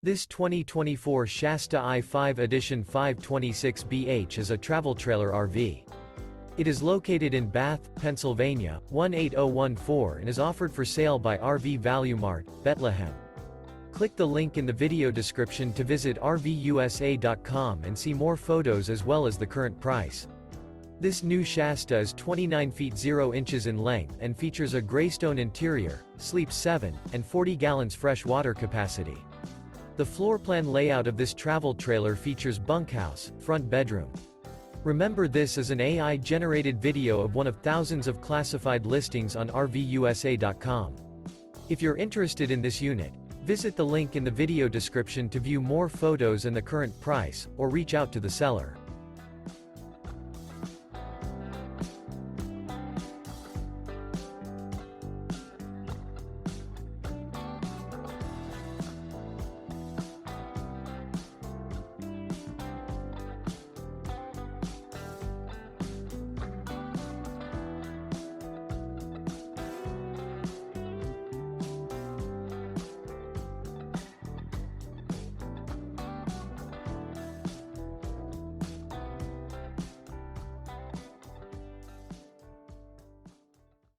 This 2024 Shasta I-5 Edition 526BH is a travel trailer RV. It is located in Bath, Pennsylvania, 18014 and is offered for sale by RV Value Mart, Behtlehem. Click the link in the video description to visit RVUSA.com and see more photos as well as the current price. This new Shasta is 29 feet 0 inches in length and features a greystone interior, sleeps 7, and 40 gallons fresh water capacity. The floor plan layout of this travel trailer features bunkhouse, front bedroom. Remember, this is an AI-generated video of one of thousands of classified listings on RVUSA.com. If you're interested in this unit, visit the link in the video description to view more photos and the current price, or reach out to the seller.